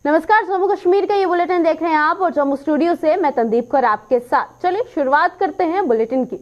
नमस्कार, जम्मू कश्मीर का ये बुलेटिन देख रहे हैं आप और जम्मू स्टूडियो से मैं तंदीप कौर आपके साथ। चलिए शुरुआत करते हैं बुलेटिन की।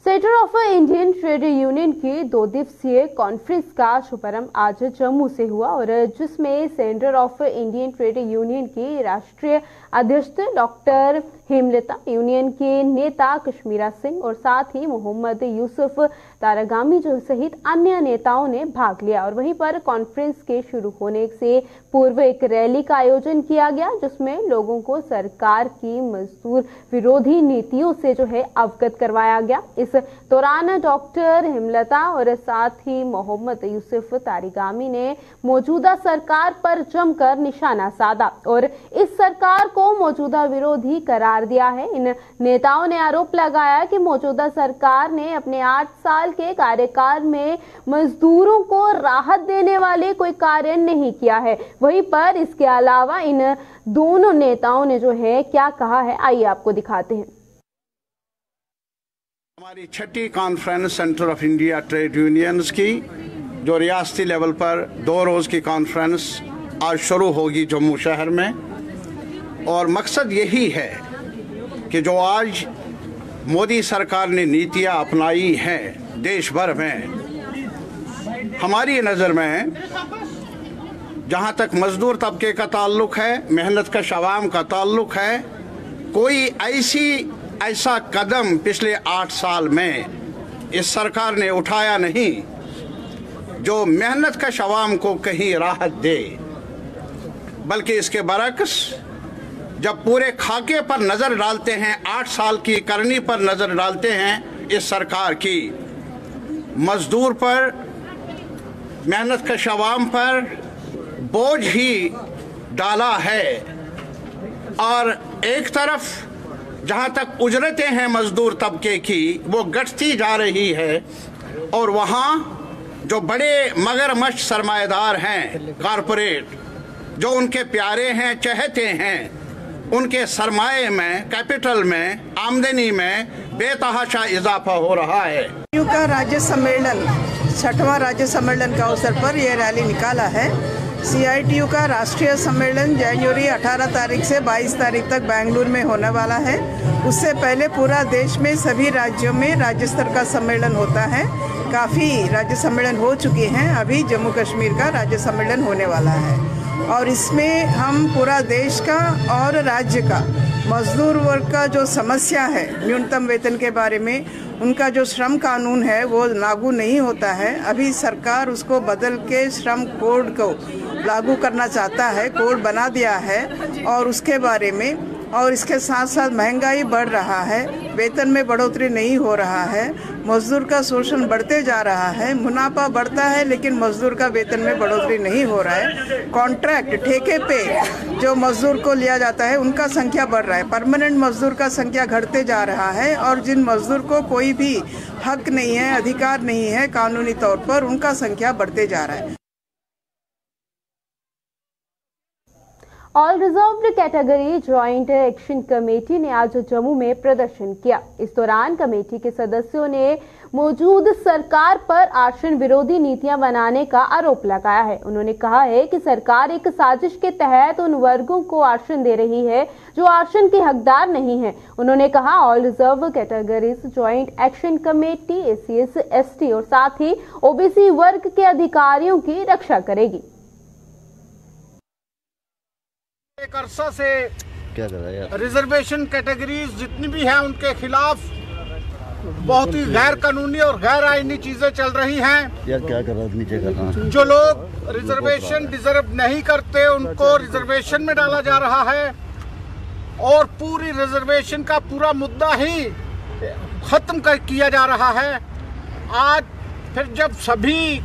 Centre of Indian trade union की 2 दिवसीय कॉन्फ्रेंस का शुभारंभ आज जम्मू से हुआ और जिसमें centre of Indian trade union की राष्ट्रीय अध्यक्ष डॉक्टर हेमलता, यूनियन के नेता कश्मीरा सिंह और साथ ही मोहम्मद यूसुफ तारागामी जो सहित अन्य नेताओं ने भाग लिया। और वहीं पर कॉन्फ्रेंस के शुरू होने से पूर्व एक रैली का आयोजन किया गया जिसमें लोगों को सरकार की मजदूर विरोधी नीतियों से अवगत करवाया गया। इस दौरान डॉक्टर हेमलता और साथ ही मोहम्मद यूसुफ तारागामी ने मौजूदा सरकार पर जमकर निशाना साधा और इस सरकार को मौजूदा विरोधी करार दिया है। इन नेताओं ने आरोप लगाया कि मौजूदा सरकार ने अपने 8 साल के कार्यकाल में मजदूरों को राहत देने वाले कोई कार्य नहीं किया है। वहीं पर इसके अलावा इन दोनों नेताओं ने क्या कहा है, आइए आपको दिखाते हैं। हमारी 6ठी conference centre of India trade unions की जो रियासती लेवल पर 2 रोज की कॉन्फ्रेंस आज शुरू होगी जम्मू शहर में, और मकसद यही है कि जो आज मोदी सरकार ने नीतियां अपनाई हैं देश भर में, हमारी नज़र में जहां तक मजदूर तबके का ताल्लुक है, मेहनत कश अवाम का ताल्लुक है, कोई ऐसा कदम पिछले 8 साल में इस सरकार ने उठाया नहीं जो मेहनत कश अवाम को कहीं राहत दे, बल्कि इसके बरक्स जब पूरे खाके पर नज़र डालते हैं, 8 साल की करनी पर नज़र डालते हैं इस सरकार की, मजदूर पर, मेहनत कश अवाम पर बोझ ही डाला है। और एक तरफ जहां तक उजरतें हैं मजदूर तबके की वो घटती जा रही है, और वहां जो बड़े मगरमच्छ सरमाएदार हैं कारपोरेट, जो उनके प्यारे हैं, चहेते हैं, उनके सरमाए में, कैपिटल में, आमदनी में बेतहाशा इजाफा हो रहा है। का राज्य सम्मेलन 6वां राज्य सम्मेलन का अवसर पर यह रैली निकाला है। CITU का राष्ट्रीय सम्मेलन जनवरी 18 तारीख से 22 तारीख तक बेंगलुरु में होने वाला है। उससे पहले पूरा देश में सभी राज्यों में राज्य स्तर का सम्मेलन होता है। काफ़ी राज्य सम्मेलन हो चुके हैं, अभी जम्मू कश्मीर का राज्य सम्मेलन होने वाला है और इसमें हम पूरा देश का और राज्य का मजदूर वर्ग का जो समस्या है, न्यूनतम वेतन के बारे में, उनका जो श्रम कानून है वो लागू नहीं होता है। अभी सरकार उसको बदल के श्रम कोड को लागू करना चाहता है, कोड बना दिया है, और उसके बारे में, और इसके साथ साथ महंगाई बढ़ रहा है, वेतन में बढ़ोतरी नहीं हो रहा है, मजदूर का शोषण बढ़ते जा रहा है, मुनाफा बढ़ता है लेकिन मजदूर का वेतन में बढ़ोतरी नहीं हो रहा है, कॉन्ट्रैक्ट ठेके पे जो मजदूर को लिया जाता है उनका संख्या बढ़ रहा है, परमानेंट मजदूर का संख्या घटते जा रहा है, और जिन मजदूर को कोई भी हक नहीं है, अधिकार नहीं है कानूनी तौर पर, उनका संख्या बढ़ते जा रहा है। All reserved category joint action committee ने आज जम्मू में प्रदर्शन किया। इस दौरान कमेटी के सदस्यों ने मौजूद सरकार पर आरक्षण विरोधी नीतियां बनाने का आरोप लगाया है। उन्होंने कहा है कि सरकार एक साजिश के तहत उन वर्गों को आरक्षण दे रही है जो आरक्षण के हकदार नहीं है। उन्होंने कहा all reserve categories joint action committee SC, ST और साथ ही OBC वर्ग के अधिकारियों की रक्षा करेगी। एक अरसा से क्या कर रहा है रिजर्वेशन कैटेगरीज जितनी भी हैं उनके खिलाफ बहुत ही गैर कानूनी और गैर आईनी चीजें चल रही हैं। यार क्या कर रहा है, नीचे कर रहा है। जो लोग रिजर्वेशन डिजर्व नहीं करते उनको रिजर्वेशन में डाला जा रहा है और पूरी रिजर्वेशन का पूरा मुद्दा ही खत्म किया जा रहा है। आज फिर जब सभी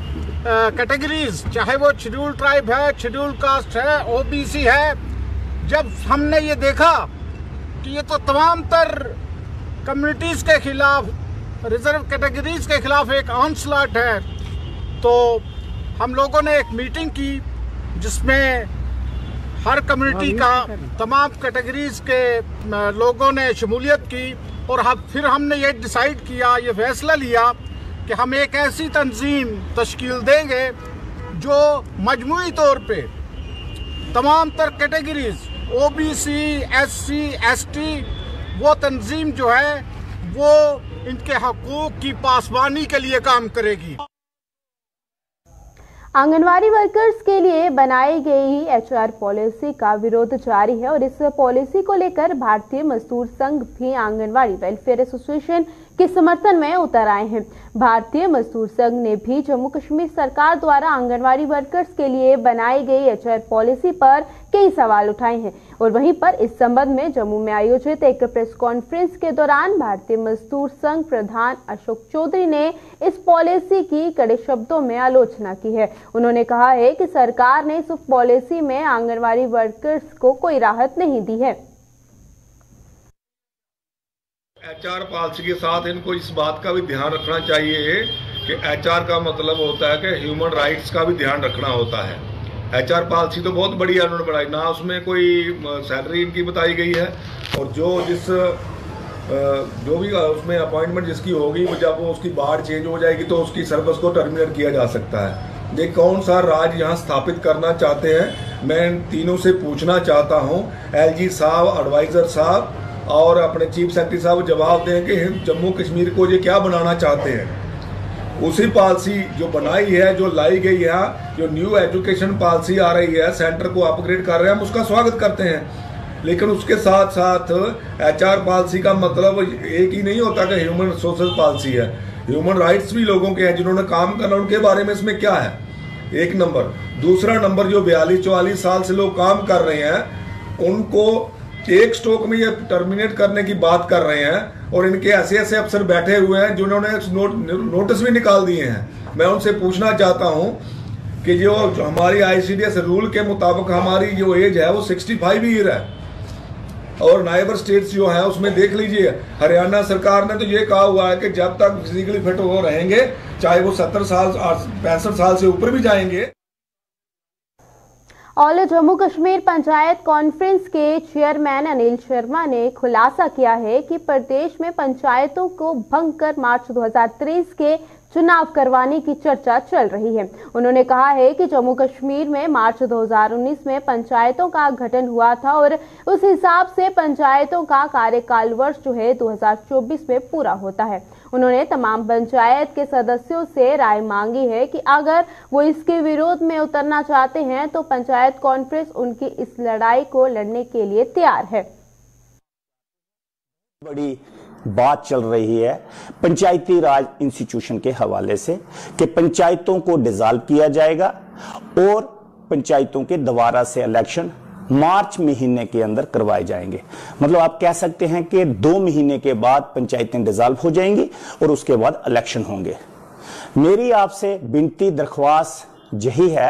कैटेगरीज, चाहे वो शेड्यूल ट्राइब है, शेड्यूल कास्ट है, OBC है, जब हमने ये देखा कि ये तो तमाम तर कम्युनिटीज़ के खिलाफ, रिजर्व कैटेगरीज के खिलाफ एक ऑनस्लॉट है, तो हम लोगों ने एक मीटिंग की जिसमें हर कम्युनिटी का, तमाम कैटेगरीज के लोगों ने शमूलियत की, और फिर हमने ये डिसाइड किया, ये फैसला लिया कि हम एक ऐसी तंजीम तश्कील देंगे जो मजमूई तौर पे तमाम तर कैटेगरीज ओबीसी, एससी, एसटी, वो तंजीम जो है वो इनके हकूक की पासबानी के लिए काम करेगी। आंगनवाड़ी वर्कर्स के लिए बनाई गई एचआर पॉलिसी का विरोध जारी है और इस पॉलिसी को लेकर भारतीय मजदूर संघ भी आंगनवाड़ी वेलफेयर एसोसिएशन के समर्थन में उतर आए हैं। भारतीय मजदूर संघ ने भी जम्मू कश्मीर सरकार द्वारा आंगनवाड़ी वर्कर्स के लिए बनाई गई एचआर पॉलिसी पर कई सवाल उठाए हैं और वहीं पर इस संबंध में जम्मू में आयोजित एक प्रेस कॉन्फ्रेंस के दौरान भारतीय मजदूर संघ प्रधान अशोक चौधरी ने इस पॉलिसी की कड़े शब्दों में आलोचना की है। उन्होंने कहा है कि सरकार ने इस पॉलिसी में आंगनवाड़ी वर्कर्स को कोई राहत नहीं दी है। एचआर पॉलिसी के साथ इनको इस बात का भी ध्यान रखना चाहिए कि एचआर का मतलब होता है कि ह्यूमन राइट्स का भी ध्यान रखना होता है। एचआर पॉलिसी तो बहुत बढ़िया उन्होंने बनाई, ना उसमें कोई सैलरी इनकी बताई गई है और जो भी उसमें अपॉइंटमेंट जिसकी होगी जब वो उसकी बार चेंज हो जाएगी तो उसकी सर्विस को टर्मिनेट किया जा सकता है। ये कौन सा राज यहाँ स्थापित करना चाहते हैं, मैं इन तीनों से पूछना चाहता हूँ। एलजी साहब, एडवाइजर साहब और अपने चीफ सेक्रेटरी साहब जवाब दें कि जम्मू कश्मीर को ये क्या बनाना चाहते हैं। उसी पॉलिसी जो बनाई है, जो लाई गई है, जो न्यू एजुकेशन पॉलिसी आ रही है, सेंटर को अपग्रेड कर रहे हैं, हम उसका स्वागत करते हैं। लेकिन उसके साथ साथ एचआर पॉलिसी का मतलब एक ही नहीं होता कि ह्यूमन रिसोर्सेज पॉलिसी है। ह्यूमन राइट्स भी लोगों के हैं जिन्होंने काम करना, उनके बारे में इसमें क्या है, एक नंबर। दूसरा नंबर, जो 42-44 साल से लोग काम कर रहे हैं उनको एक स्ट्रोक में ये टर्मिनेट करने की बात कर रहे हैं और इनके ऐसे ऐसे अफसर बैठे हुए हैं जिन्होंने नोटिस भी निकाल दिए हैं। मैं उनसे पूछना चाहता हूं कि जो हमारी आईसीडीएस रूल के मुताबिक हमारी जो एज है वो 65 ईयर है और नाइबर स्टेट्स जो है उसमें देख लीजिए, हरियाणा सरकार ने तो ये कहा हुआ है कि जब तक फिजिकली फिट हो रहेंगे, चाहे वो 70 साल 65 साल से ऊपर भी जाएंगे। ऑल जम्मू कश्मीर पंचायत कॉन्फ्रेंस के चेयरमैन अनिल शर्मा ने खुलासा किया है कि प्रदेश में पंचायतों को भंग कर मार्च 2023 के चुनाव करवाने की चर्चा चल रही है। उन्होंने कहा है कि जम्मू कश्मीर में मार्च 2019 में पंचायतों का गठन हुआ था और उस हिसाब से पंचायतों का कार्यकाल वर्ष जो है 2024 में पूरा होता है। उन्होंने तमाम पंचायत के सदस्यों से राय मांगी है कि अगर वो इसके विरोध में उतरना चाहते हैं तो पंचायत कॉन्फ्रेंस उनकी इस लड़ाई को लड़ने के लिए तैयार है। बड़ी बात चल रही है पंचायती राज इंस्टीट्यूशन के हवाले से कि पंचायतों को डिसॉल्व किया जाएगा और पंचायतों के दोबारा से इलेक्शन मार्च महीने के अंदर करवाए जाएंगे। मतलब आप कह सकते हैं कि 2 महीने के बाद पंचायतें डिसॉल्व हो जाएंगी और उसके बाद इलेक्शन होंगे। मेरी आपसे विनती दरख्वास्त यही है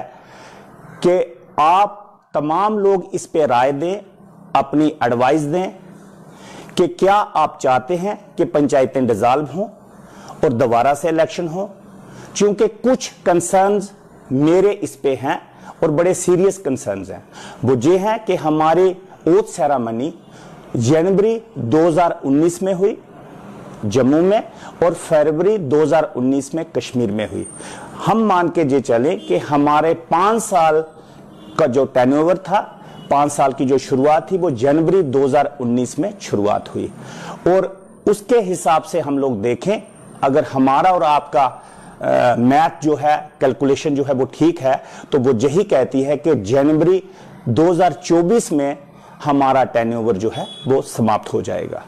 कि आप तमाम लोग इस पे राय दें, अपनी एडवाइस दें कि क्या आप चाहते हैं कि पंचायतें डिसॉल्व हों और दोबारा से इलेक्शन हो। क्योंकि कुछ कंसर्न्स मेरे इस पे हैं और बड़े सीरियस कंसर्न्स हैं। वो ये हैं कि हमारी ओथ सेरेमनी जनवरी 2019 में हुई जम्मू में और फरवरी 2019 में कश्मीर में हुई। हम मान के ये चले कि हमारे 5 साल का जो टेन्योवर था, 5 साल की जो शुरुआत थी वो जनवरी 2019 में शुरुआत हुई और उसके हिसाब से हम लोग देखें, अगर हमारा और आपका मैथ जो है, कैलकुलेशन जो है वो ठीक है तो वो यही कहती है कि जनवरी 2024 में हमारा टेन्योवर जो है वो समाप्त हो जाएगा।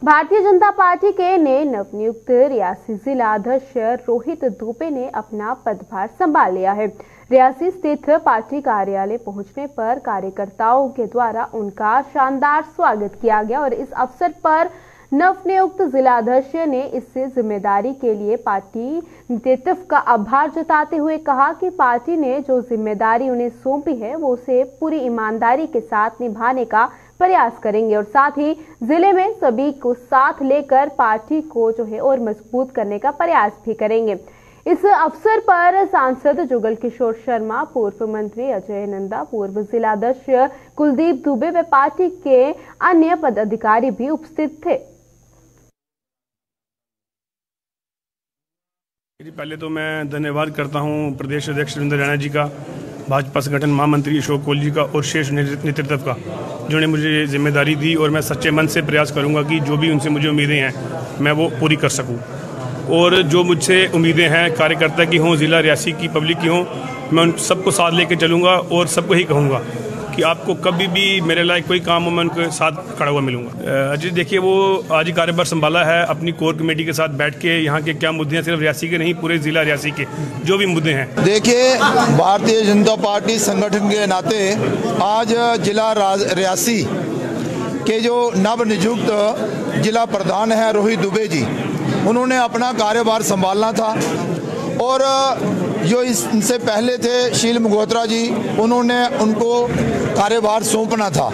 भारतीय जनता पार्टी के नए नवनियुक्त रियासी जिला अध्यक्ष रोहित दुबे ने अपना पदभार संभाल लिया है। रियासी स्थित पार्टी कार्यालय पहुंचने पर कार्यकर्ताओं के द्वारा उनका शानदार स्वागत किया गया और इस अवसर पर नवनियुक्त जिला अध्यक्ष ने इस जिम्मेदारी के लिए पार्टी नेतृत्व का आभार जताते हुए कहा कि पार्टी ने जो जिम्मेदारी उन्हें सौंपी है वो उसे पूरी ईमानदारी के साथ निभाने का प्रयास करेंगे और साथ ही जिले में सभी को साथ लेकर पार्टी को जो है और मजबूत करने का प्रयास भी करेंगे। इस अवसर पर सांसद जुगल किशोर शर्मा, पूर्व मंत्री अजय नंदा, पूर्व जिला अध्यक्ष कुलदीप दुबे व पार्टी के अन्य पदाधिकारी भी उपस्थित थे। पहले तो मैं धन्यवाद करता हूं प्रदेश अध्यक्ष रविंद्र रैना जी का भाजपा संगठन महामंत्री अशोक कोहली जी का और शीर्ष नेतृत्व का, जिन्होंने मुझे जिम्मेदारी दी, और मैं सच्चे मन से प्रयास करूंगा कि जो भी उनसे मुझे उम्मीदें हैं मैं वो पूरी कर सकूं। और जो मुझसे उम्मीदें हैं कार्यकर्ता की हों, ज़िला रियासी की पब्लिक की हों, मैं उन सबको साथ लेकर चलूँगा और सबको ही कहूँगा कि आपको कभी भी मेरे लायक कोई काम हो मैं उनके साथ खड़ा हुआ मिलूंगा। अजय देखिए, वो आज ही कार्यभार संभाला है, अपनी कोर कमेटी के साथ बैठ के यहाँ के क्या मुद्दे हैं, सिर्फ रियासी के नहीं पूरे जिला रियासी के जो भी मुद्दे हैं। देखिए, भारतीय जनता पार्टी संगठन के नाते आज जिला रियासी के जो नवनियुक्त जिला प्रधान है रोहित दुबे जी, उन्होंने अपना कार्यभार संभालना था, और जो इनसे पहले थे शील मगोत्रा जी, उन्होंने उनको कार्यभार सौंपना था।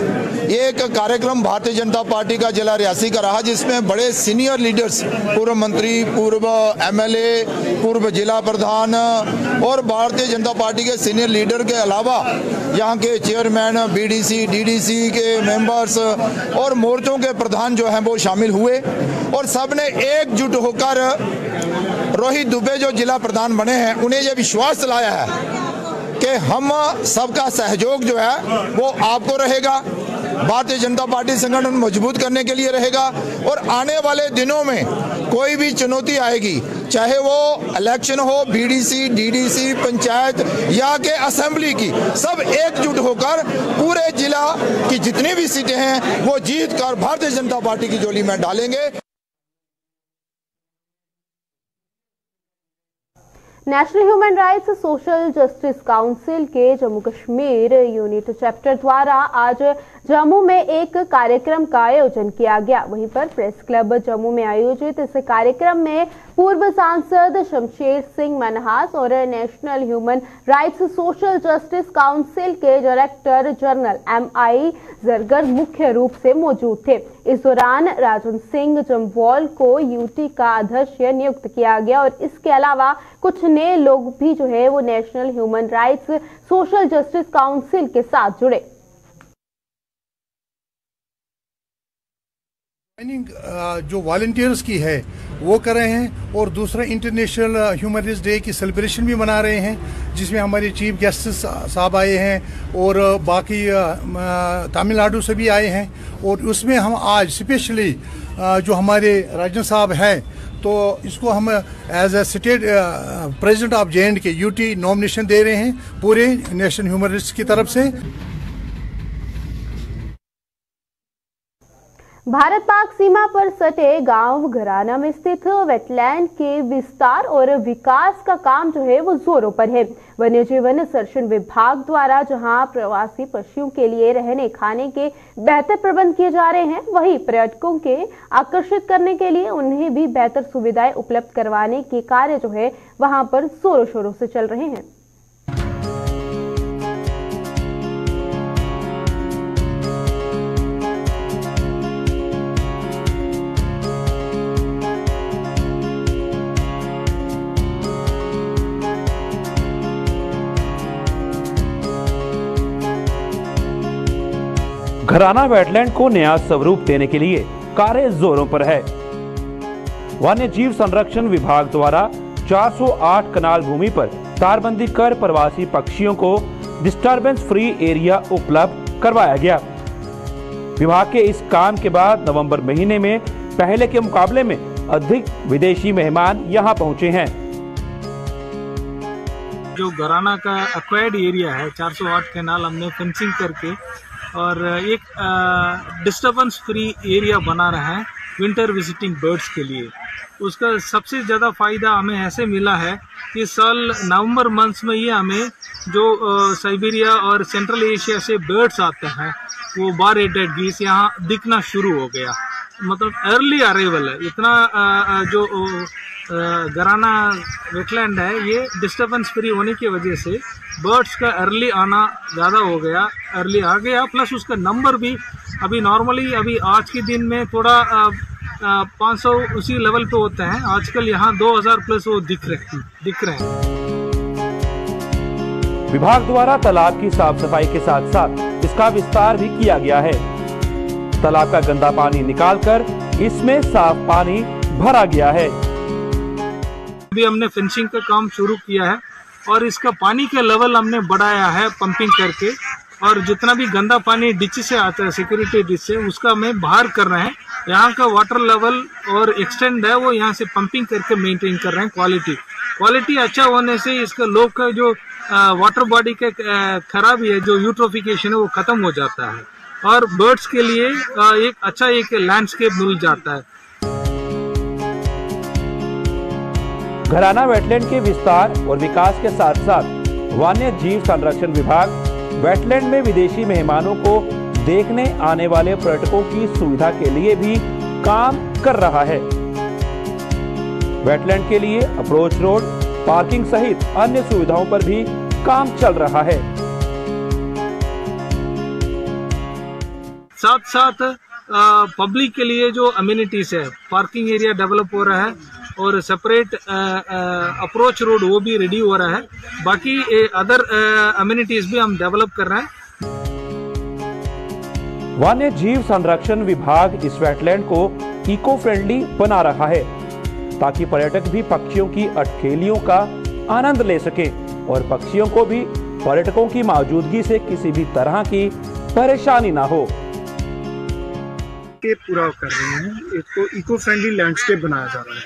ये एक कार्यक्रम भारतीय जनता पार्टी का जिला रियासी का रहा, जिसमें बड़े सीनियर लीडर्स, पूर्व मंत्री, पूर्व एमएलए, पूर्व जिला प्रधान और भारतीय जनता पार्टी के सीनियर लीडर के अलावा यहाँ के चेयरमैन, बीडीसी, डीडीसी के मेंबर्स और मोर्चों के प्रधान जो हैं वो शामिल हुए, और सबने एकजुट होकर रोहित दुबे जो जिला प्रधान बने हैं उन्हें यह विश्वास दिलाया है कि हम सबका सहयोग जो है वो आपको रहेगा, भारतीय जनता पार्टी संगठन मजबूत करने के लिए रहेगा, और आने वाले दिनों में कोई भी चुनौती आएगी, चाहे वो इलेक्शन हो, बीडीसी, डीडीसी, पंचायत या के असेंबली की, सब एकजुट होकर पूरे जिला की जितनी भी सीटें हैं वो जीत कर भारतीय जनता पार्टी की झोली में डालेंगे। National human rights social justice council के जम्मू कश्मीर यूनिट चैप्टर द्वारा आज जम्मू में एक कार्यक्रम का आयोजन किया गया। वहीं पर प्रेस क्लब जम्मू में आयोजित इस कार्यक्रम में पूर्व सांसद शमशेर सिंह मनहास और national human rights social justice council के डायरेक्टर जनरल MI जरगर मुख्य रूप से मौजूद थे। इस दौरान राजन सिंह जम्वाल को यूटी का अध्यक्ष नियुक्त किया गया, और इसके अलावा कुछ नए लोग भी जो है वो national human rights social justice council के साथ जुड़े। जो वॉलंटियर्स की है वो कर रहे हैं, और दूसरा इंटरनेशनल ह्यूमन राइट्स डे की सेलिब्रेशन भी मना रहे हैं, जिसमें हमारे चीफ गेस्ट साहब आए हैं और बाकी तमिलनाडु से भी आए हैं। और उसमें हम आज स्पेशली जो हमारे राजन साहब हैं, तो इसको हम as a state president of JNK UT nomination दे रहे हैं पूरे नेशनल ह्यूमन राइट्स की तरफ से। भारत पाक सीमा पर सटे गांव घराना में स्थित वेटलैंड के विस्तार और विकास का काम जो है वो जोरों पर है। वन्य जीवन संरक्षण विभाग द्वारा जहां प्रवासी पक्षियों के लिए रहने खाने के बेहतर प्रबंध किए जा रहे हैं, वहीं पर्यटकों के आकर्षित करने के लिए उन्हें भी बेहतर सुविधाएं उपलब्ध करवाने के कार्य जो है वहां पर जोरों शोरों से चल रहे हैं। घराना वेटलैंड को नया स्वरूप देने के लिए कार्य जोरों पर है। वन्य जीव संरक्षण विभाग द्वारा 408 कनाल भूमि पर तारबंदी कर प्रवासी पक्षियों को डिस्टर्बेंस फ्री एरिया उपलब्ध करवाया गया। विभाग के इस काम के बाद नवंबर महीने में पहले के मुकाबले में अधिक विदेशी मेहमान यहां पहुंचे हैं। जो घराना का एक्वायर्ड एरिया है, 408 कैनाल हमने फेंसिंग करके और एक डिस्टर्बेंस फ्री एरिया बना रहा है विंटर विजिटिंग बर्ड्स के लिए। उसका सबसे ज़्यादा फ़ायदा हमें ऐसे मिला है कि साल नवंबर मंथ्स में ये हमें जो साइबेरिया और सेंट्रल एशिया से बर्ड्स आते हैं, वो बार हेडेड गीस यहाँ दिखना शुरू हो गया। मतलब अर्ली अराइवल है। इतना जो घराना वेटलैंड है ये डिस्टर्बेंस फ्री होने की वजह से बर्ड्स का अर्ली आना ज़्यादा हो गया, अर्ली आ गया। प्लस उसका नंबर भी अभी नॉर्मली अभी आज के दिन में थोड़ा 500 उसी लेवल पे होते हैं, आजकल यहाँ 2000 प्लस वो दिख रहे हैं। विभाग द्वारा तालाब की साफ सफाई के साथ साथ इसका विस्तार भी किया गया है। तालाब का गंदा पानी निकालकर इसमें साफ पानी भरा गया है। अभी हमने फेंसिंग का काम शुरू किया है और इसका पानी का लेवल हमने बढ़ाया है पंपिंग करके, और जितना भी गंदा पानी डिच से आता है सिक्योरिटी डिच से, उसका हमें बाहर कर रहे हैं। यहाँ का वाटर लेवल और एक्सटेंड है वो यहाँ से पंपिंग करके मेंटेन कर रहे हैं। क्वालिटी अच्छा होने से इसका लोग का जो वाटर बॉडी के खराबी है, जो यूट्रोफिकेशन है, वो खत्म हो जाता है और बर्ड्स के लिए एक अच्छा एक लैंडस्केप मिल जाता है। घराना वेटलैंड के विस्तार और विकास के साथ साथ वन्य जीव संरक्षण विभाग वेटलैंड में विदेशी मेहमानों को देखने आने वाले पर्यटकों की सुविधा के लिए भी काम कर रहा है। वेटलैंड के लिए अप्रोच रोड, पार्किंग सहित अन्य सुविधाओं पर भी काम चल रहा है। साथ साथ पब्लिक के लिए जो अम्यूनिटीज है, पार्किंग एरिया डेवलप हो रहा है और सेपरेट अप्रोच रोड वो भी रेडी हो रहा है। बाकी अदर अम्यूनिटीज भी हम डेवलप कर रहे हैं। वन्य जीव संरक्षण विभाग इस वेटलैंड को इको फ्रेंडली बना रहा है ताकि पर्यटक भी पक्षियों की अटखेलियों का आनंद ले सकें और पक्षियों को भी पर्यटकों की मौजूदगी से किसी भी तरह की परेशानी ना हो। के पूरा कर रहे हैं, इसको इको फ्रेंडली लैंडस्केप बनाया जा रहा है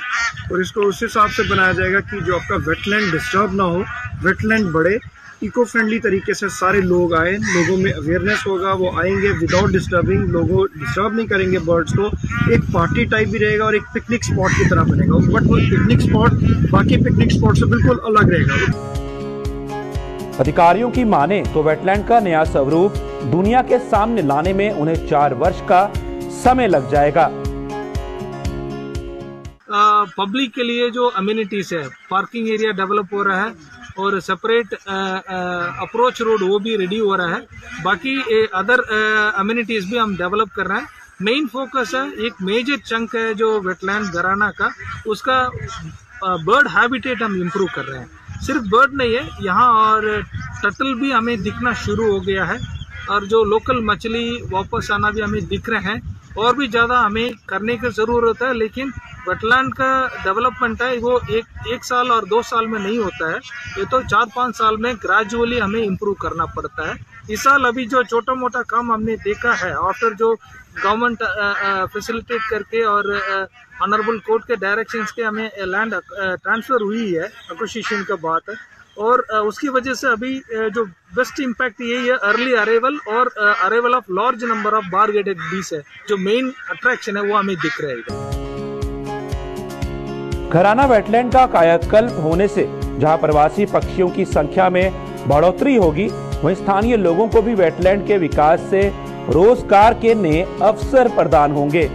और इसको उस हिसाब से बनाया जाएगा कि जो आपका वेटलैंड डिस्टर्ब ना हो, वेटलैंड बढ़े, इको फ्रेंडली तरीके से सारे लोग आए, लोगों में अवेयरनेस होगा, वो आएंगे विदाउट डिस्टर्बिंग, लोगों डिस्टर्ब नहीं करेंगे बर्ड्स को। एक पार्टी टाइप भी रहेगा और एक पिकनिक स्पॉट की तरह बनेगा, बट वो पिकनिक स्पॉट बाकी पिकनिक स्पॉट से बिल्कुल अलग रहेगा। अधिकारियों की माने तो वेटलैंड का नया स्वरूप दुनिया के सामने लाने में उन्हें 4 वर्ष का समय लग जाएगा। पब्लिक के लिए जो अम्यूनिटीज है, पार्किंग एरिया डेवलप हो रहा है और सेपरेट अप्रोच रोड वो भी रेडी हो रहा है। बाकी अदर अम्यूनिटीज भी हम डेवलप कर रहे हैं। मेन फोकस है, एक मेजर चंक है जो वेटलैंड घराना का, उसका बर्ड हैबिटेट हम इम्प्रूव कर रहे हैं। सिर्फ बर्ड नहीं है यहाँ, और टर्टल भी हमें दिखना शुरू हो गया है और जो लोकल मछली वापस आना भी हमें दिख रहे हैं। और भी ज़्यादा हमें करने की ज़रूरत है, लेकिन वेटलैंड का डेवलपमेंट है वो एक साल और 2 साल में नहीं होता है, ये तो 4-5 साल में ग्रेजुअली हमें इम्प्रूव करना पड़ता है। इस साल अभी जो छोटा मोटा काम हमने देखा है, आफ्टर जो गवर्नमेंट फैसिलिटेट करके और ऑनरेबल कोर्ट के डायरेक्शंस के हमें लैंड ट्रांसफ़र हुई है, एक्विजिशन का बात है, और उसकी वजह से अभी जो बेस्ट इम्पैक्ट यही है, अर्ली अराइवल और arrival of large number of बारगेटेड बीस है, जो मेन अट्रैक्शन है वो हमें दिख रहेगा। घराना वेटलैंड का कायाकल्प होने से जहां प्रवासी पक्षियों की संख्या में बढ़ोतरी होगी, वहीं स्थानीय लोगों को भी वेटलैंड के विकास से रोजगार के नए अवसर प्रदान होंगे।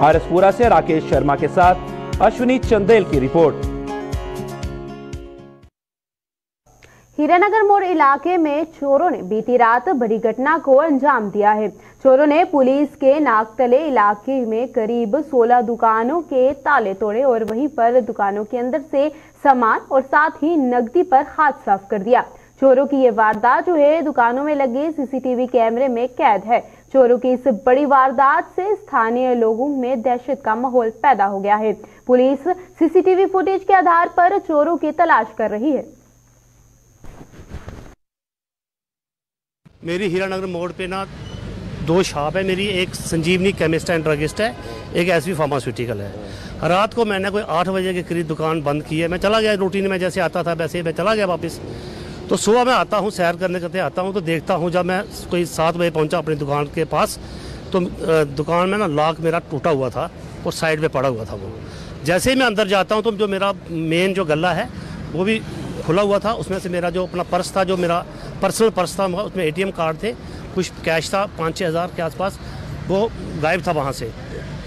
आरएसपुरा से राकेश शर्मा के साथ अश्विनी चंदेल की रिपोर्ट। हीरानगर मोड़ इलाके में चोरों ने बीती रात बड़ी घटना को अंजाम दिया है। चोरों ने पुलिस के नागतले इलाके में करीब 16 दुकानों के ताले तोड़े और वहीं पर दुकानों के अंदर से सामान और साथ ही नकदी पर हाथ साफ कर दिया। चोरों की ये वारदात जो है दुकानों में लगे सीसीटीवी कैमरे में कैद है। चोरों की इस बड़ी वारदात से स्थानीय लोगों में दहशत का माहौल पैदा हो गया है। पुलिस सीसीटीवी फुटेज के आधार पर चोरों की तलाश कर रही है। मेरी हीरानगर मोड़ पे ना 2 शॉप है मेरी, एक संजीवनी केमिस्ट एंड ड्रगिस्ट है, एक एसवी फार्मास्यूटिकल है। रात को मैंने कोई 8 बजे के करीब दुकान बंद की है। मैं चला गया, रूटीन में जैसे आता था वैसे मैं चला गया वापस। तो सुबह मैं आता हूँ, सैर करते आता हूँ, तो देखता हूँ जब मैं कोई 7 बजे पहुँचा अपनी दुकान के पास, तो दुकान में ना लॉक मेरा टूटा हुआ था और साइड पे पड़ा हुआ था वो। जैसे ही मैं अंदर जाता हूँ तो जो मेरा मेन जो गला है वो भी खुला हुआ था। उसमें से मेरा जो अपना पर्स था, जो मेरा पर्सनल पर्स था, उसमें एटीएम कार्ड थे, कुछ कैश था 5-6 हज़ार के आसपास, वो गायब था वहाँ से।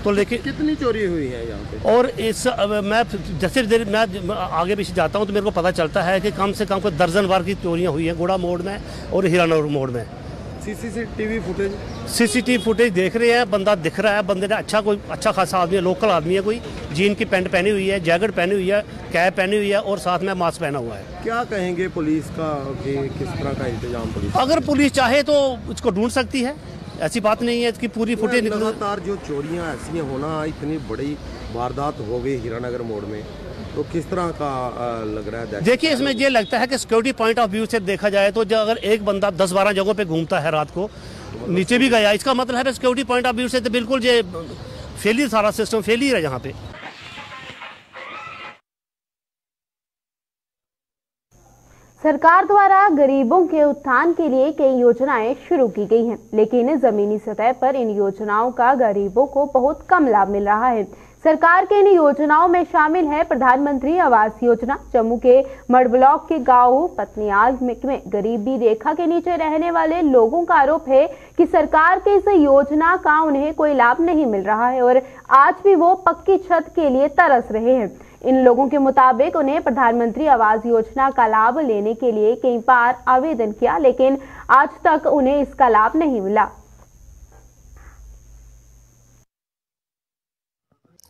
तो लेकिन कितनी चोरी हुई है यहाँ पे? और इस मैं जैसे देर मैं आगे पीछे जाता हूँ तो मेरे को पता चलता है कि कम से कम कोई दर्जन बार की चोरियाँ हुई हैं गोड़ा मोड़ में और हीरानगर मोड़ में। सीसीटीवी फुटेज देख रहे हैं, बंदा दिख रहा है, बंदे ने अच्छा खासा आदमी है, लोकल आदमी है, कोई जीन की पैंट पहनी हुई है, जैकेट पहनी हुई है, कैप पहनी हुई है और साथ में मास्क पहना हुआ है। क्या कहेंगे पुलिस का कि किस तरह का इंतजाम पुलिस? अगर पुलिस चाहे तो इसको ढूंढ सकती है, ऐसी बात नहीं है कि पूरी फुटेज लगातार जो चोरियां ऐसी होना, इतनी बड़ी वारदात हो गई हीरानगर मोड़ में, तो किस तरह का लग रहा है? देखिए, इसमें ये लगता है कि सिक्योरिटी पॉइंट ऑफ व्यू से देखा जाए तो जो अगर एक बंदा 10-12 जगहों पे घूमता है रात को, नीचे भी गया, इसका मतलब है सिक्योरिटी पॉइंट ऑफ व्यू से तो बिल्कुल ये फेलियर, सारा सिस्टम फेलियर है यहाँ पे। सरकार द्वारा गरीबों के उत्थान के लिए कई योजनाएं शुरू की गई हैं, लेकिन जमीनी सतह पर इन योजनाओं का गरीबों को बहुत कम लाभ मिल रहा है। सरकार के इन योजनाओं में शामिल है प्रधानमंत्री आवास योजना। जम्मू के मड ब्लॉक के गांव पत्नियाल में गरीबी रेखा के नीचे रहने वाले लोगों का आरोप है कि सरकार के इस योजना का उन्हें कोई लाभ नहीं मिल रहा है और आज भी वो पक्की छत के लिए तरस रहे हैं। इन लोगों के मुताबिक उन्हें प्रधानमंत्री आवास योजना का लाभ लेने के लिए कई बार आवेदन किया, लेकिन आज तक उन्हें इसका लाभ नहीं मिला।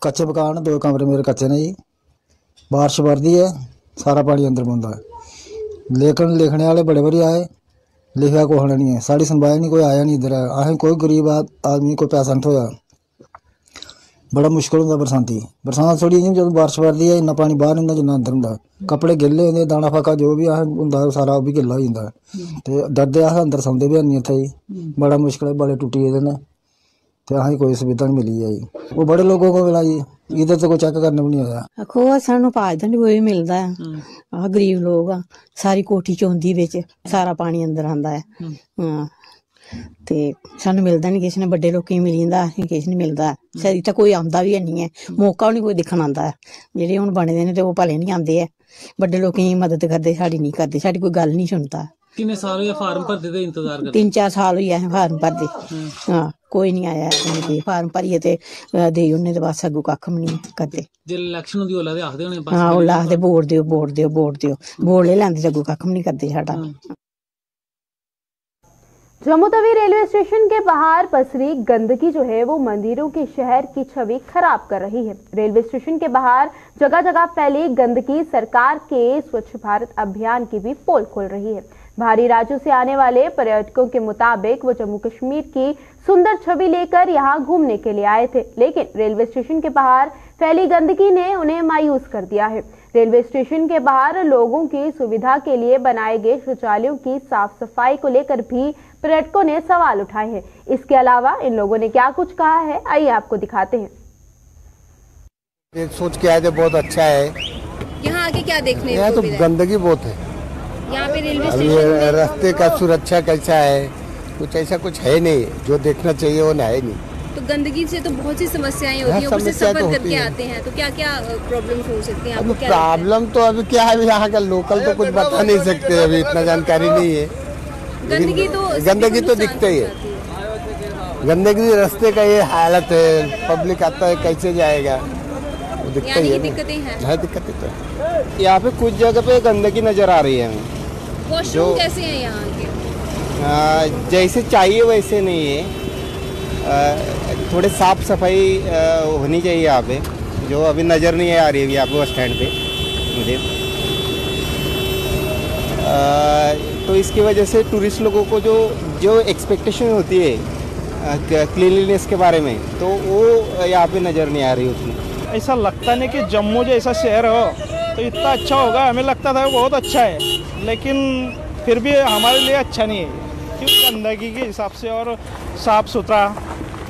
कच्चे मकान 2 कमरे मेरे कच्चे ने जी, बारिश बढ़ती है सारा पानी अंदर पौंदा है, लेकिन लिखने वाले बड़े बड़े आए, लिखा कुछ नहीं है, साड़ी सुनवाई नहीं, कोई आया नहीं इधर। असें कोई गरीब आदमी कोई पैसा नहीं थोया, बड़ा मुश्किल होंगे बरसात थोड़ी जी, जो बारिश पड़ती है इन्ना पानी बाहर नहीं जिन्ना अंदर होंगे, कपड़े गिले होंगे, दाना फाका जो भी होंगे सारा भी गिला हो जाता है, तो डरते अस अंदर सौंदे भी नहीं इत्थे जी, बड़ा मुश्किल है, बड़े टुटी गेदे ने, तो असें कोई सुविधा नहीं मिली है जी। वो बड़े लोगों को मिला जी, इधर तो कोई चेक करने भी नहीं आया। आखो सानू पाजदा नहीं कोई मिलता है, आ गरीब लोग आ, सारी कोठी चौंदी बिच सारा पानी अंदर आंदा है, हाँ ते सानू मिलदा नहीं, किसी ने बड़े लोकें मिली जंदा, किसी नहीं मिलदा, सारी तो कोई आंदा भी नहीं है, मौका नहीं कोई दिक्खन आंदा है, जेह्ड़े हुण बने दे ने ते ओह भले नहीं आंदे है, बड़े लोकें दी मदद करदे, साडी नहीं करदे, साडी कोई गल नहीं सुनदा। कितने साल हुए फार्म भरदे ते इंतजार करदे? 3-4 साल होई गए फार्म भरदे, हाँ कोई नहीं आया है, फार्म भरिए ते देई ओड़ने ते बस अग्गों कक्ख भी नहीं करदे। जेल्लै इलेक्शन होंदी ओल्लै ते आखदे होने बस, हाँ ओल्लै आखदे वोट दिओ वोट दिओ वोट दिओ, वोट ले लैंदे ते अग्गों कक्ख भी नहीं करदे साडा। जम्मू तवी रेलवे स्टेशन के बाहर पसरी गंदगी जो है वो मंदिरों के शहर की छवि खराब कर रही है। रेलवे स्टेशन के बाहर जगह जगह फैली गंदगी सरकार के स्वच्छ भारत अभियान की भी पोल खोल रही है। बाहरी राज्यों से आने वाले पर्यटकों के मुताबिक वो जम्मू कश्मीर की सुंदर छवि लेकर यहाँ घूमने के लिए आए थे, लेकिन रेलवे स्टेशन के बाहर फैली गंदगी ने उन्हें मायूस कर दिया है। रेलवे स्टेशन के बाहर लोगों की सुविधा के लिए बनाए गए शौचालयों की साफ सफाई को लेकर भी पर्यटकों ने सवाल उठाए हैं। इसके अलावा इन लोगों ने क्या कुछ कहा है, आइए आपको दिखाते हैं। एक सोच के आए थे, बहुत अच्छा है। यहाँ आगे क्या देखने यहाँ तो गंदगी बहुत है। यहाँ पे रेलवे स्टेशन रास्ते का सुरक्षा कैसा है, कुछ ऐसा कुछ है नहीं, जो देखना चाहिए वो है नहीं। तो गंदगी से तो बहुत सी समस्याएं होती हैं, ऊपर से सफर करके आते हैं, तो क्या क्या प्रॉब्लम्स हो सकती हैं? आपको क्या प्रॉब्लम तो अभी क्या है, यहाँ का लोकल तो कुछ बता नहीं सकते, अभी इतना जानकारी नहीं है। गंदगी तो दिखता ही है, गंदगी रास्ते का ये हालत है, पब्लिक आता है कैसे जाएगा, वो दिखता ही है। दिक्कतें हैं, दिक्कतें तो है। यहाँ पे कुछ जगह पे गंदगी नजर आ रही है। वॉशरूम कैसे हैं यहाँ के? जैसे चाहिए वैसे नहीं है, थोड़े साफ सफाई होनी चाहिए यहाँ पे, जो अभी नज़र नहीं आ रही है यहाँ पे बस स्टैंड पे मुझे। तो इसकी वजह से टूरिस्ट लोगों को जो एक्सपेक्टेशन होती है क्लीनलीनेस के बारे में, तो वो यहाँ पे नज़र नहीं आ रही उतनी। ऐसा लगता नहीं कि जम्मू जैसा शहर हो तो इतना अच्छा होगा, हमें लगता था बहुत अच्छा है, लेकिन फिर भी हमारे लिए अच्छा नहीं है, क्योंकि गंदगी के हिसाब से और साफ़ सुथरा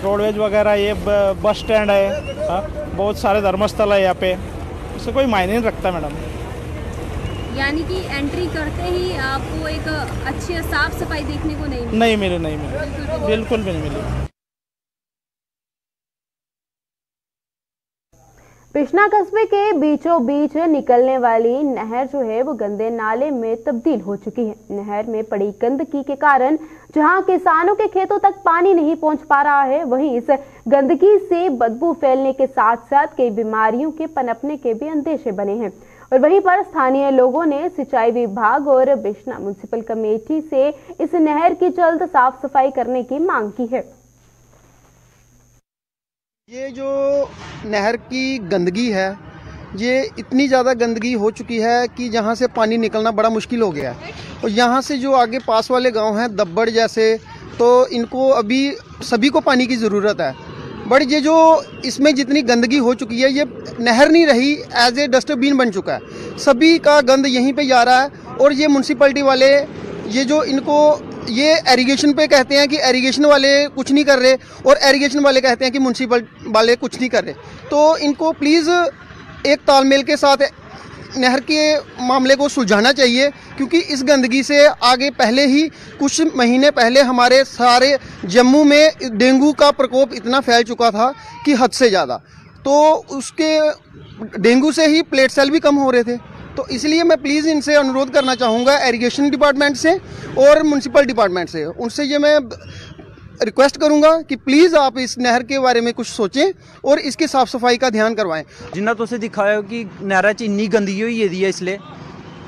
रोडवेज वगैरह, ये बस स्टैंड है, बहुत सारे धर्मस्थल है यहाँ पे, इससे कोई मायने नहीं रखता मैडम। यानी कि एंट्री करते ही आपको एक अच्छी साफ सफाई देखने को नहीं मिली, बिल्कुल भी नहीं मिली। पिछना कस्बे के बीचों बीच निकलने वाली नहर जो है वो गंदे नाले में तब्दील हो चुकी है। नहर में पड़ी गंदगी के कारण जहां किसानों के खेतों तक पानी नहीं पहुंच पा रहा है, वहीं इस गंदगी से बदबू फैलने के साथ साथ कई बीमारियों के पनपने के भी अंदेशे बने हैं। और वहीं पर स्थानीय लोगों ने सिंचाई विभाग और बिश्ना म्युनिसिपल कमेटी से इस नहर की जल्द साफ सफाई करने की मांग की है। ये जो नहर की गंदगी है, ये इतनी ज़्यादा गंदगी हो चुकी है कि जहाँ से पानी निकलना बड़ा मुश्किल हो गया है। और यहाँ से जो आगे पास वाले गांव हैं, दब्बड़ जैसे तो इनको अभी सभी को पानी की ज़रूरत है। बट ये जो इसमें जितनी गंदगी हो चुकी है, ये नहर नहीं रही, एज ए डस्टबिन बन चुका है। सभी का गंद यहीं पे जा रहा है। और ये म्यूनसिपैलिटी वाले ये जो इनको ये एरीगेशन पे कहते हैं कि एरीगेशन वाले कुछ नहीं कर रहे, और एरीगेशन वाले कहते हैं कि म्यूनसिपल वाले कुछ नहीं कर रहे। तो इनको प्लीज़ एक तालमेल के साथ नहर के मामले को सुलझाना चाहिए, क्योंकि इस गंदगी से आगे पहले ही कुछ महीने पहले हमारे सारे जम्मू में डेंगू का प्रकोप इतना फैल चुका था कि हद से ज़्यादा। तो उसके डेंगू से ही प्लेट सेल भी कम हो रहे थे। तो इसलिए मैं प्लीज़ इनसे अनुरोध करना चाहूँगा, एरीगेशन डिपार्टमेंट से और म्यूनसिपल डिपार्टमेंट से, उनसे ये मैं रिक्वेस्ट करूंगा कि प्लीज़ आप इस नहर के बारे में कुछ सोचें और इसकी साफ सफाई का ध्यान करवाएं। जिन्ना तुसें दिखाया कि नहर च इन्नी गंदगी होई गेदी है इसलिए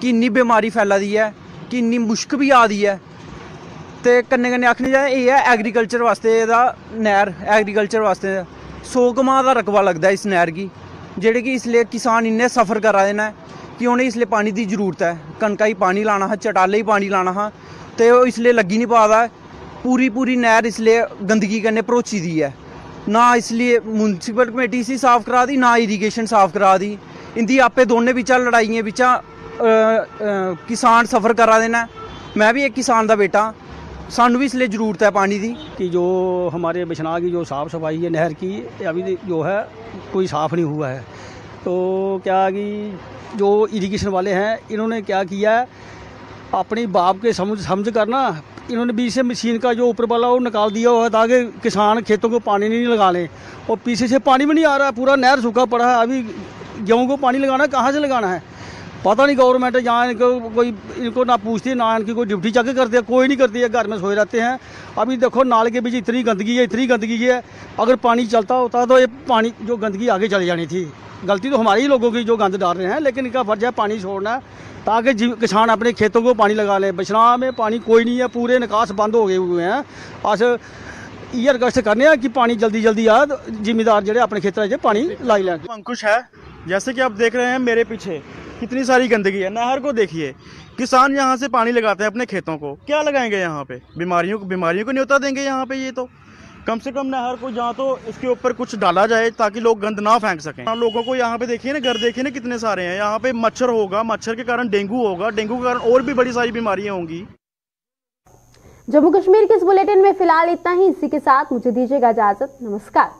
कि इन्नी बीमारी फैला दी है कि इन्नी मुश्क भी आ दी है। ते कन्नै कन्नै आखने जाए ये है एग्रीकल्चर वास्ते दा नहर, एग्रीकल्चर वास्ते 100 कमा दा रकबा लगदा इस नहर गी, जेह्ड़े कि इसलिए किसान इन्ने सफ़र करा दे न कि उ'नें इसलिए पानी दी जरूरत है। कनका ही पानी लाना हा, चटाले ही पानी लाना हा, ते ओह् इसलिए लग्गी नहीं पा दा है। पूरी नहर इसलिए गंदगी कन्नै भरोची दी है। ना इसलिए म्यूनसिपल कमेटी इसी साफ करा दी, ना इरीगेशन साफ करा दी। इंदी आपे दोनें बिचा लड़ाइयें बिचा किसान सफ़र करा दे न। मैं भी एक किसान दा बेटा, सानू भी इसलिए ज़रूरत है पानी दी। कि जो हमारे बिछना की जो साफ़ सफाई है नहर की, अभी जो है कोई साफ़ नहीं हुआ है। तो क्या कि जो इरीगेशन वाले हैं इन्होंने क्या किया है, अपनी बाप के समझ करना इन्होंने बीच से मशीन का जो ऊपर वाला वो निकाल दिया हुआ है ताकि किसान खेतों को पानी नहीं लगा लें। और पीछे से पानी भी नहीं आ रहा है, पूरा नहर सूखा पड़ा है। अभी गेहूँ को पानी लगाना कहाँ से लगाना है पता नहीं। गवर्नमेंट यहाँ इनको ना पूछती है, ना इनकी कोई ड्यूटी चेक करती है, कोई नहीं करती है, घर में सोए रहते हैं। अभी देखो नाले के बीच इतनी गंदगी है। अगर पानी चलता होता तो ये पानी जो गंदगी आगे चली जानी थी। गलती तो हमारे ही लोगों की जो गंद डाल रहे हैं, लेकिन इनका फर्ज है पानी छोड़ना ताकि किसान अपने खेतों को पानी लगा ले। बछना में पानी कोई नहीं है, पूरे निकास बंद हो गए हुए हैं। अस ये रिक्वेस्ट करने हैं कि पानी जल्दी आ, जिम्मेदार जड़े अपने खेतों में पानी लाई लें। अंकुश है, जैसे कि आप देख रहे हैं मेरे पीछे कितनी सारी गंदगी है। नहर को देखिए, किसान यहाँ से पानी लगाते हैं अपने खेतों को, क्या लगाएंगे यहाँ पे? बीमारियों को न्योता देंगे यहाँ पे। ये तो कम से कम नहर को जहाँ तो इसके ऊपर कुछ डाला जाए ताकि लोग गंद ना फेंक सकें। लोगों को यहाँ पे देखिए ना, घर देखिए ना कितने सारे हैं यहाँ पे। मच्छर होगा, मच्छर के कारण डेंगू होगा, डेंगू के कारण और भी बड़ी सारी बीमारियां होंगी। जम्मू कश्मीर के इस बुलेटिन में फिलहाल इतना ही। इसी के साथ मुझे दीजिएगा इजाजत। नमस्कार।